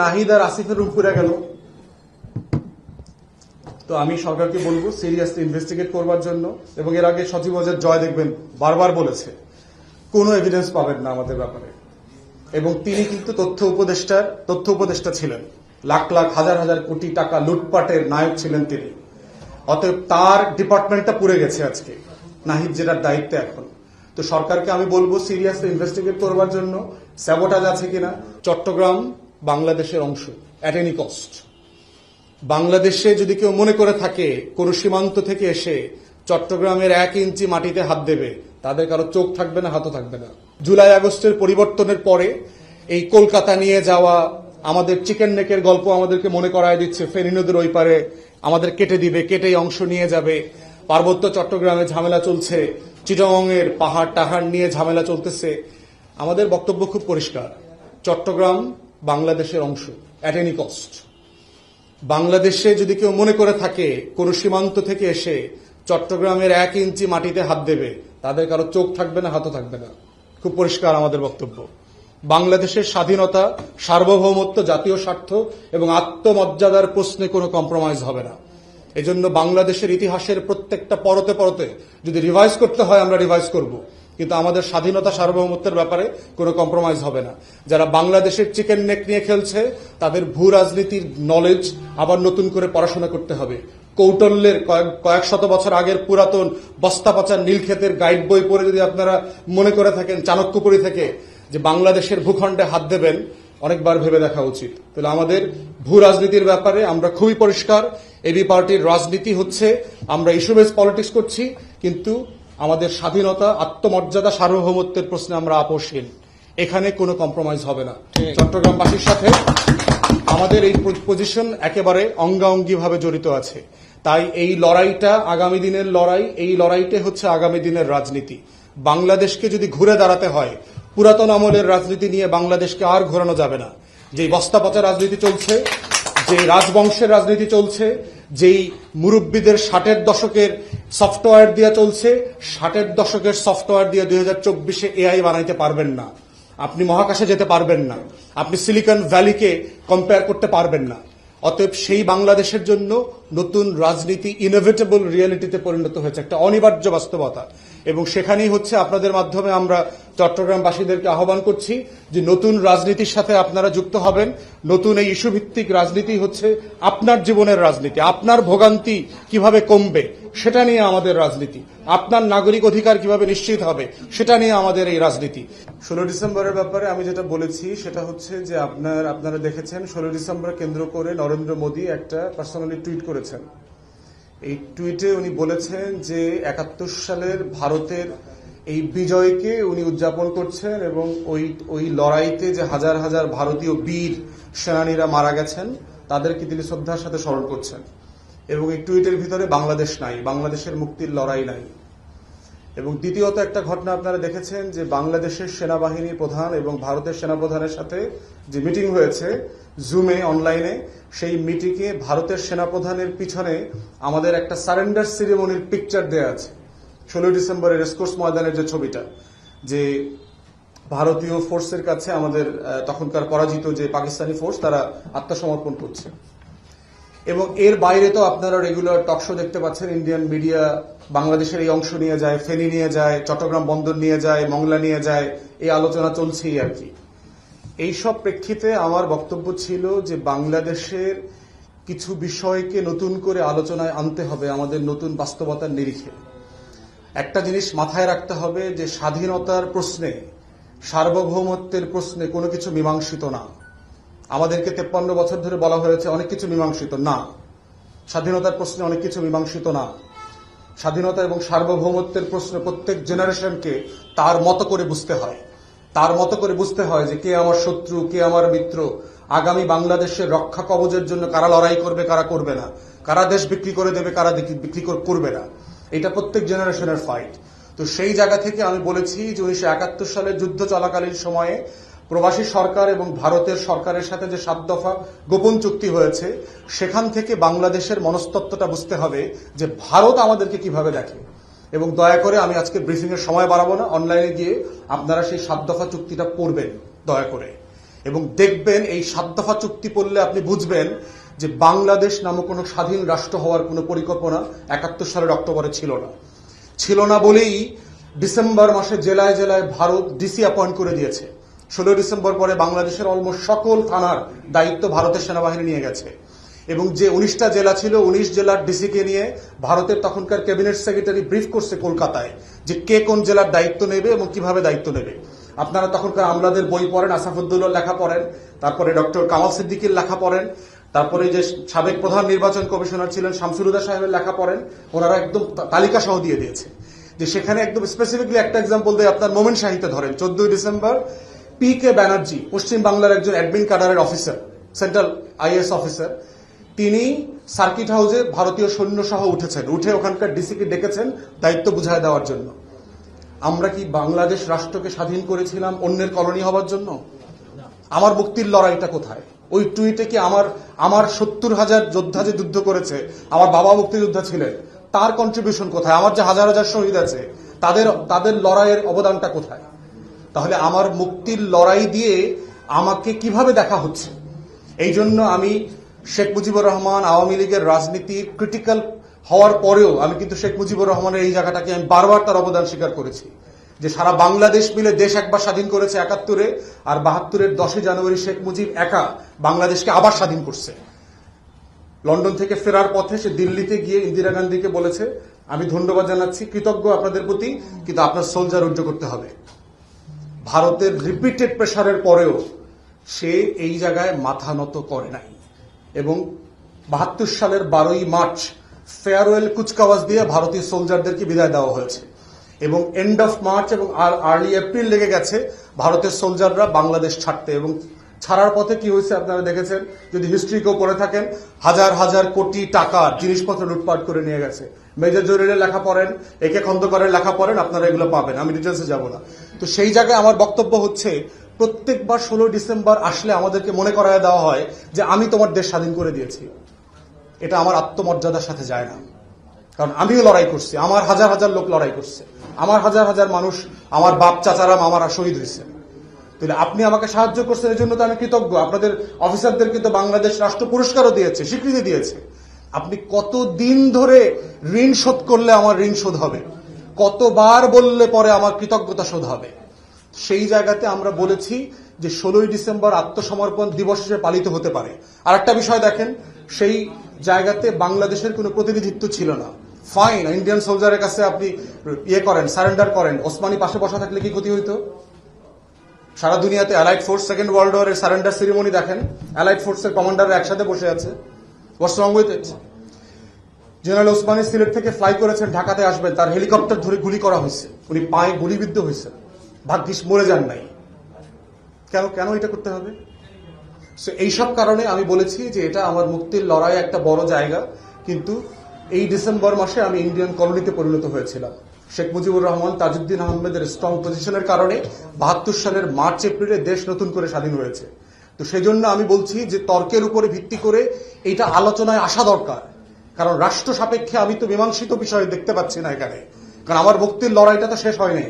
নাহিদ আর আসিফের রুম পুরা গেল। তো আমি সরকারকে বলবো সিরিয়াসলি ইনভেস্টিগেট করবার জন্য। এবং এর আগে সচিব জয় দেখবেন বারবার বলেছে কোনো এভিডেন্স পাবেন না আমাদের ব্যাপারে। এবং তিনি কিন্তু তথ্য উপদেষ্টা ছিলেন, লাখ লাখ হাজার হাজার কোটি টাকা লুটপাটের নায়ক ছিলেন তিনি। অতএব তার ডিপার্টমেন্টটা পুড়ে গেছে আজকে, নাহিদ যেটার দায়িত্বে এখন। তো সরকারকে আমি বলবো সিরিয়াসলি ইনভেস্টিগেট করবার জন্য স্যাবোটাজ আছে কিনা। চট্টগ্রাম বাংলাদেশের অংশ অ্যাট এনি কস্ট। বাংলাদেশে যদি কেউ মনে করে থাকে কোন সীমান্ত থেকে এসে চট্টগ্রামের 1 ইঞ্চি মাটিতে হাত দেবে, তাদের কারো চোখ থাকবে না, হাতও থাকবে না। জুলাই আগস্টের পরিবর্তনের পরে এই কলকাতা নিয়ে যাওয়া আমাদের চিকেন নেকের গল্প আমাদেরকে মনে করায় দিচ্ছে। ফেনী নদীর ওই পারে আমাদের কেটে দিবে, কেটেই অংশ নিয়ে যাবে। পার্বত্য চট্টগ্রামে ঝামেলা চলছে, চিটাগংয়ের পাহাড় টাহাড় নিয়ে ঝামেলা চলতেছে। আমাদের বক্তব্য খুব পরিষ্কার, চট্টগ্রাম বাংলাদেশের অংশ অ্যাট এনি কস্ট। বাংলাদেশে যদি কেউ মনে করে থাকে কোন সীমান্ত থেকে এসে চট্টগ্রামের 1 ইঞ্চি মাটিতে হাত দেবে, তাদের কারো চোখ থাকবে না, হাতও থাকবে না। খুব পরিষ্কার আমাদের বক্তব্য। বাংলাদেশের স্বাধীনতা, সার্বভৌমত্ব, জাতীয় স্বার্থ এবং আত্মমর্যাদার প্রশ্নে কোনো কম্প্রোমাইজ হবে না। এজন্য বাংলাদেশের ইতিহাসের প্রত্যেকটা পরতে পরতে যদি রিভাইজ করতে হয় আমরা রিভাইজ করব, কিন্তু আমাদের স্বাধীনতা সার্বভৌমত্বের ব্যাপারে কোনো কম্প্রোমাইজ হবে না। যারা বাংলাদেশের চিকেন নেক নিয়ে খেলছে তাদের ভূ রাজনীতির নলেজ আবার নতুন করে পড়াশোনা করতে হবে। কৌটল্যের কয়েক শত বছর আগের পুরাতন বস্তা পচা নীলক্ষেতের গাইড বই পড়ে যদি আপনারা মনে করে থাকেন চাণক্যপুরী থেকে যে বাংলাদেশের ভূখণ্ডে হাত দেবেন, অনেকবার ভেবে দেখা উচিত। তাহলে আমাদের ভূ রাজনীতির ব্যাপারে আমরা খুবই পরিষ্কার। এবি পার্টির রাজনীতি হচ্ছে আমরা ইস্যু বেস পলিটিক্স করছি, কিন্তু আমাদের স্বাধীনতা, আত্মমর্যাদা, সার্বভৌমত্বের প্রশ্নে আমরা আপোষহীন। এখানে কোনো কম্প্রোমাইজ হবে না। চট্টগ্রামবাসীর সাথে আমাদের এই পজিশন একেবারে অঙ্গাঙ্গিভাবে জড়িত আছে। তাই এই লড়াইটা আগামী দিনের লড়াই, এই লড়াইটা হচ্ছে আগামী দিনের রাজনীতি। বাংলাদেশকে যদি ঘুরে দাঁড়াতে হয়, পুরাতন আমলের রাজনীতি নিয়ে বাংলাদেশকে আর ঘোরানো যাবে না। যেই বস্তা পচা রাজনীতি চলছে, যে রাজবংশের রাজনীতি চলছে, যেই মুরব্বীদের 60-এর দশকের সফটওয়্যার দিয়ে চলছে, 60-এর দশকের সফটওয়্যার দিয়ে 2024-এ এআই বানাইতে পারবেন না। আপনি মহাকাশে যেতে পারবেন না, আপনি সিলিকন ভ্যালিকে কম্পেয়ার করতে পারবেন না। অতএব সেই বাংলাদেশের জন্য নতুন রাজনীতি ইনোভেটেবল রিয়েলিটিতে পরিণত হয়েছে, একটা অনিবার্য বাস্তবতা। এবং সেখানেই হচ্ছে আপনাদের মাধ্যমে আমরা চট্টগ্রামবাসীদেরকে আহ্বান করছি যে নতুন রাজনীতির সাথে আপনারা যুক্ত হবেন। নতুন এই ইস্যু ভিত্তিক রাজনীতি হচ্ছে আপনার জীবনের রাজনীতি। আপনার ভোগান্তি কিভাবে কমবে সেটা নিয়ে আমাদের রাজনীতি, আপনার নাগরিক অধিকার কিভাবে নিশ্চিত হবে সেটা নিয়ে আমাদের এই রাজনীতি। 16 ডিসেম্বরের ব্যাপারে আমি যেটা বলেছি সেটা হচ্ছে যে আপনারা দেখেছেন 16 ডিসেম্বর কেন্দ্র করে নরেন্দ্র মোদী একটা পার্সোনালি টুইট করেছেন। এই টুইটে উনি বলেছেন যে 71 সালের ভারতের এই বিজয়কে উনি উদযাপন করছেন এবং ওই লড়াইতে যে হাজার হাজার ভারতীয় বীর সেনানীরা মারা গেছেন তাদেরকে তিনি শ্রদ্ধার সাথে স্মরণ করছেন। এবং এই টুইটের ভিতরে বাংলাদেশ নাই, বাংলাদেশের মুক্তির লড়াই নাই। এবং দ্বিতীয়ত একটা ঘটনা আপনারা দেখেছেন যে বাংলাদেশের সেনাবাহিনীর প্রধান এবং ভারতের সেনাপ্রধানের সাথে যে মিটিং হয়েছে জুমে, অনলাইনে, সেই মিটিংয়ে ভারতের সেনাপ্রধানের পিছনে আমাদের একটা সারেন্ডার সেরিমনির পিকচার দেয়া আছে। 16 ডিসেম্বরের রেসকোর্স ময়দানের যে ছবিটা, যে ভারতীয় ফোর্সের কাছে আমাদের তখনকার পরাজিত যে পাকিস্তানি ফোর্স তারা আত্মসমর্পণ করছে। এবং এর বাইরে তো আপনারা রেগুলার টকশো দেখতে পাচ্ছেন, ইন্ডিয়ান মিডিয়া বাংলাদেশের এই অংশ নিয়ে যায়, ফেনী নিয়ে যায়, চট্টগ্রাম বন্দর নিয়ে যায়, মংলা নিয়ে যায়, এই আলোচনা চলছেই আর কি। এইসব প্রেক্ষিতে আমার বক্তব্য ছিল যে বাংলাদেশের কিছু বিষয়কে নতুন করে আলোচনায় আনতে হবে আমাদের নতুন বাস্তবতার নিরিখে। একটা জিনিস মাথায় রাখতে হবে যে স্বাধীনতার প্রশ্নে, সার্বভৌমত্বের প্রশ্নে কোনো কিছু মীমাংসিত না। আমাদেরকে 53 বছর ধরে বলা হয়েছে অনেক কিছু মীমাংসিত না। স্বাধীনতার প্রশ্নে অনেক কিছু মীমাংসিত না। স্বাধীনতা এবং সার্বভৌমত্বের প্রশ্নে প্রত্যেক জেনারেশনকে তার মতো করে বুঝতে হয়। তার মতো করে বুঝতে হয় যে কে আমার শত্রু, কে আমার মিত্র, আগামী বাংলাদেশের রক্ষা কবচের জন্য কারা লড়াই করবে, কারা করবে না, কারা দেশ বিক্রি করে দেবে, কারা বিক্রি করবে না। এটা প্রত্যেক জেনারেশনের ফাইট। তো সেই জায়গা থেকে আমি বলেছি যে 1971 সালের যুদ্ধ চলাকালীন সময়ে প্রবাসী সরকার এবং ভারতের সরকারের সাথে যে 7 দফা গোপন চুক্তি হয়েছে, সেখান থেকে বাংলাদেশের মনস্তত্ত্বটা বুঝতে হবে যে ভারত আমাদেরকে কিভাবে দেখে। এবং দয়া করে, আমি আজকে ব্রিফিং এর সময় বাড়াবো না, অনলাইনে গিয়ে আপনারা সেই 7 দফা চুক্তিটা পড়বেন দয়া করে। এবং দেখবেন এই 7 দফা চুক্তি পড়লে আপনি বুঝবেন যে বাংলাদেশ নামক কোনো স্বাধীন রাষ্ট্র হওয়ার কোনো পরিকল্পনা 71 সালের অক্টোবরে ছিল না বলেই ডিসেম্বর মাসে জেলায় জেলায় ভারত ডিসি অ্যাপয়েন্ট করে দিয়েছে। 16 ডিসেম্বর পরে বাংলাদেশের অলমোস্ট সকল থানার দায়িত্ব ভারতের সেনাবাহিনী নিয়ে গেছে এবং যে 19টা জেলা ছিল 19 জেলার ডিসিকে নিয়ে ভারতের তখনকার ক্যাবিনেট সেক্রেটারি ব্রিফ করছে কলকাতায় যে কে কোন জেলার দায়িত্ব নেবে এবং কিভাবে দায়িত্ব নেবে। আপনারা তখনকার আমলাদের বই পড়েন, আসাফুদ্দৌলার লেখা পড়েন, তারপরে ডক্টর কামাল সিদ্দিকীর লেখা পড়েন, তারপরে যে সাবেক প্রধান নির্বাচন কমিশনার ছিলেন শামসুল হুদা সাহেবের লেখা পড়েন, ওনারা একদম তালিকা সহ দিয়ে দিয়েছে যে সেখানে একদম স্পেসিফিকলি একটা এক্সাম্পল দিয়ে আপনার মোমেন শাহিতে ধরেন 14 ডিসেম্বর PK ব্যানার্জি পশ্চিম বাংলার একজন অ্যাডমিন ক্যাডারের অফিসার, সেন্ট্রাল IAS অফিসার, তিনি সার্কিট হাউসে ভারতীয় সৈন্য সহ উঠে ওখানকার ডিসিকে ডেকেছেন দায়িত্ব বুঝায় দেওয়ার জন্য। আমরা কি বাংলাদেশ রাষ্ট্রকে স্বাধীন করেছিলাম অন্যের কলোনি হওয়ার জন্য? আমার মুক্তির লড়াইটা কোথায়? ওই টুইটে কি আমার 70,000 যোদ্ধা যে যুদ্ধ করেছে, আমার বাবা মুক্তিযোদ্ধা ছিলেন, তার কন্ট্রিবিউশন কোথায়? আমার যে হাজার হাজার শহীদ আছে তাদের লড়াইয়ের অবদানটা কোথায়? তাহলে আমার মুক্তির লড়াই দিয়ে আমাকে কিভাবে দেখা হচ্ছে? এই জন্য আমি শেখ মুজিবুর রহমান আওয়ামী লীগের রাজনীতির ক্রিটিক্যাল হওয়ার পরেও আমি কিন্তু শেখ মুজিবুর রহমানের এই জায়গাটাকে আমি বারবার তার অবদান স্বীকার করেছি যে সারা বাংলাদেশ মিলে দেশ একবার স্বাধীন করেছে 71-এ, আর 72-এর 10 জানুয়ারি শেখ মুজিব একা বাংলাদেশকে আবার স্বাধীন করছে। লন্ডন থেকে ফেরার পথে সে দিল্লিতে গিয়ে ইন্দিরা গান্ধীকে বলেছে, আমি ধন্যবাদ জানাচ্ছি, কৃতজ্ঞ আপনাদের প্রতি, কিন্তু আপনার সোলজার উজ্জ্ব করতে হবে। ভারতের রিপিটেড প্রেসারের পরেও সে এই জায়গায় মাথা নত করে নাই এবং 72 সালের 12ই মার্চ ফেয়ারওয়েল কুচকাওয়াজ দিয়ে ভারতীয় সোলজারদেরকে বিদায় দেওয়া হয়েছে এবং এন্ড অফ মার্চ এবং আর্লি এপ্রিল লেগে গেছে ভারতের সোলজাররা বাংলাদেশ ছাড়তে। এবং ছাড়ার পথে কি হয়েছে আপনারা দেখেছেন, যদি হিস্ট্রি কেউ পড়ে থাকেন, হাজার হাজার কোটি টাকার জিনিসপত্র লুটপাট করে নিয়ে গেছে। মেজর জরিলের লেখা পড়েন, একে খন্দকারের লেখা পড়েন, আপনারা এগুলো পাবেন, আমি ডিটেলসে যাব না। তো সেই জায়গায় আমার বক্তব্য হচ্ছে, প্রত্যেকবার 16 ডিসেম্বর আসলে আমাদেরকে মনে করায় দেওয়া হয় যে আমি তোমার দেশ স্বাধীন করে দিয়েছি। এটা আমার আত্মমর্যাদার সাথে যায় না, কারণ আমিও লড়াই করছি, আমার হাজার হাজার লোক লড়াই করছে, আমার হাজার হাজার মানুষ, আমার বাপ চাচারা মামারা শহীদ হয়েছে। তাহলে আপনি আমাকে সাহায্য করছেন, এই জন্য তো আমি কৃতজ্ঞ। আপনাদের অফিসারদের কিন্তু বাংলাদেশ রাষ্ট্র পুরস্কারও দিয়েছে, স্বীকৃতি দিয়েছে। আপনি কতদিন ধরে ঋণ শোধ করলে আমার ঋণ শোধ হবে, কতবার বললে পরে আমার কৃতজ্ঞতা শোধ হবে? সেই জায়গাতে আমরা বলেছি যে 16 ডিসেম্বর আত্মসমর্পণ দিবস হিসেবে পালিত হতে পারে। আর একটা বিষয় দেখেন, সেই জায়গাতে বাংলাদেশের কোনো প্রতিনিধিত্ব ছিল না। ফাইন, ইন্ডিয়ান সোলজারের কাছে আপনি সারেন্ডার করেন, ওসমানী পাশে বসা থাকলে কি ক্ষতি হইতো? সারা দুনিয়াতে অ্যালাইড ফোর্স সেকেন্ড ওয়ার্ল্ড ওয়ারের সারেন্ডার সেরিমনি দেখেন, অ্যালাইড ফোর্সের কমান্ডাররা একসাথে বসে আছে। What's wrong with it? General Osmani Sylhet থেকে ফ্লাই করেছেন, ঢাকাতে আসবেন, তার হেলিকপ্টার ধরে গুলি করা হয়েছে, উনি পায়ে গুলিবিদ্ধ হয়েছে, ভাগ্যিস মরে যান নাই। কেন এটা করতে হবে? এইসব কারণে আমি বলেছি যে এটা আমার মুক্তির লড়াই একটা বড় জায়গা, কিন্তু এই ডিসেম্বর মাসে আমি ইন্ডিয়ান কলোনিতে পরিণত হয়েছিলাম। শেখ মুজিবুর রহমান তাজউদ্দিন আহমেদের স্ট্রং পজিশনের কারণে 72 সালের মার্চ এপ্রিলে দেশ নতুন করে স্বাধীন হয়েছে। তো সেই জন্য আমি বলছি যে তর্কের উপরে ভিত্তি করে এটা আলোচনায় আসা দরকার, কারণ রাষ্ট্র সাপেক্ষে আমি তো মীমাংসিত বিষয় দেখতে পাচ্ছি না এখানে, কারণ আমার মুক্তির লড়াইটা তো শেষ হয় নাই।